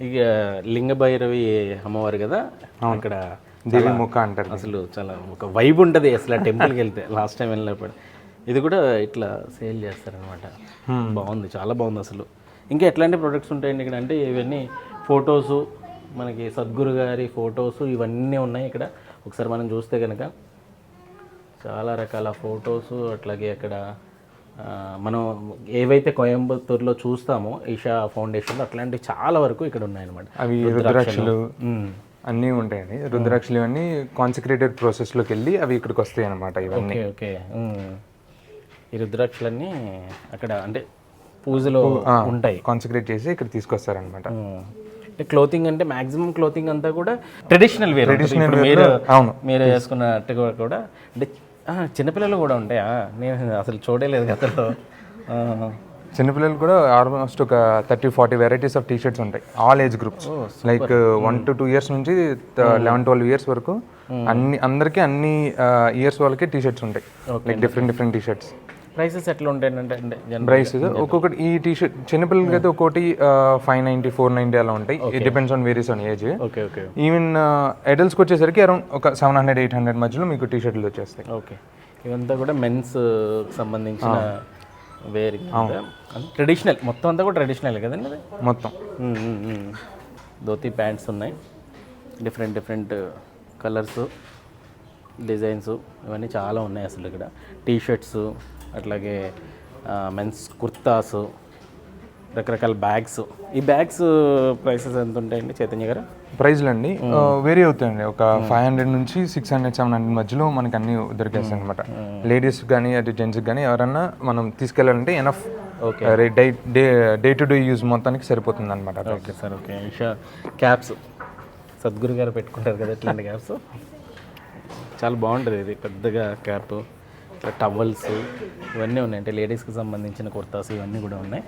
ఇక లింగ భైరవి అమ్మవారు కదా అక్కడ దేవి ముఖ అంటారు. అసలు చాలా ఒక వైబ్ ఉంటుంది అసలు ఆ టెంపుల్కి వెళ్తే. లాస్ట్ టైం వెళ్ళినప్పుడు ఇది కూడా ఇట్లా సేల్ చేస్తారనమాట. బాగుంది, చాలా బాగుంది అసలు. ఇంకా ఎట్లాంటి ప్రొడక్ట్స్ ఉంటాయండి ఇక్కడ అంటే ఇవన్నీ ఫొటోసు, మనకి సద్గురు గారి ఫొటోసు ఇవన్నీ ఉన్నాయి ఇక్కడ. ఒకసారి మనం చూస్తే కనుక చాలా రకాల ఫొటోసు, అట్లాగే అక్కడ మనం ఏవైతే కోయంబత్తూరులో చూస్తామో ఈషా ఫౌండేషన్లో అట్లాంటివి చాలా వరకు ఇక్కడ ఉన్నాయన్నమాట. అవి రుద్రాక్షలు అన్నీ ఉంటాయండి. రుద్రాక్షలు ఇవన్నీ కాన్సక్రేటెడ్ ప్రాసెస్లోకి వెళ్ళి అవి ఇక్కడికి వస్తాయి అనమాట. ఇవన్నీ ఓకే ఈ రుద్రాక్షలన్నీ అక్కడ అంటే పూజలో ఉంటాయి, కాన్సక్రేట్ చేసి ఇక్కడ తీసుకొస్తారనమాట. అంటే క్లోతింగ్ అంటే మాక్సిమం క్లోతింగ్ అంతా కూడా ట్రెడిషనల్ వేర్. మీరు వేసుకున్నట్టుగా కూడా అంటే చిన్నపిల్లలు కూడా ఉంటాయా? నేను అసలు చూడలేదు గతంలో. చిన్నపిల్లలు కూడా ఆల్మోస్ట్ ఒక 30-40 వెరైటీస్ ఆఫ్ టీషర్ట్స్ ఉంటాయి. All age groups, like 1 to 2 years నుంచి 11-12 years వరకు అందరికీ అన్ని ఇయర్స్ వాళ్ళకి టీషర్ట్స్ ఉంటాయి. Like different T shirts. ప్రైసెస్ ఎట్లా ఉంటాయంటే ప్రైసెస్ ఒక్కొక్కటి ఈ టీషర్ట్ చిన్నపిల్లలకి అయితే ఒక్కొక్కటి 590, 490 అలా ఉంటాయి. It depends on various on age. Even అడల్ట్స్కి వచ్చేసరికి అరౌండ్ ఒక 700-800 మధ్యలో మీకు టీషర్ట్లు వచ్చేస్తాయి. ఓకే, ఇవంతా కూడా మెన్స్ సంబంధించిన వేర్, ట్రెడిషనల్ మొత్తం అంతా కూడా ట్రెడిషనల్ కదండి అది మొత్తం. ధోతి ప్యాంట్స్ ఉన్నాయి, డిఫరెంట్ కలర్స్, డిజైన్స్ ఇవన్నీ చాలా ఉన్నాయి అసలు ఇక్కడ. టీషర్ట్స్, అట్లాగే మెన్స్ కుర్తాస్, రకరకాల బ్యాగ్స్. ఈ బ్యాగ్స్ ప్రైసెస్ ఎంత ఉంటాయండి చైతన్య గారు? ప్రైజ్లు అండి వేరీ అవుతాయండి. ఒక 500 నుంచి 600-700 మధ్యలో మనకి అన్నీ దొరికేస్తాయి అనమాట. లేడీస్ కానీ అటు జెంట్స్కి కానీ ఎవరన్నా మనం తీసుకెళ్ళాలంటే enough. Okay, day to day use మొత్తానికి సరిపోతుంది అనమాట. Okay sir. Okay, Isha caps Sadhguru garu పెట్టుకుంటారు కదా ఇట్లాంటి క్యాప్స్, చాలా బాగుంటుంది. ఇది పెద్దగా క్యాప్, ఇట్లా టవల్స్ ఇవన్నీ ఉన్నాయి. అంటే లేడీస్కి సంబంధించిన కుర్తాస్ ఇవన్నీ కూడా ఉన్నాయి.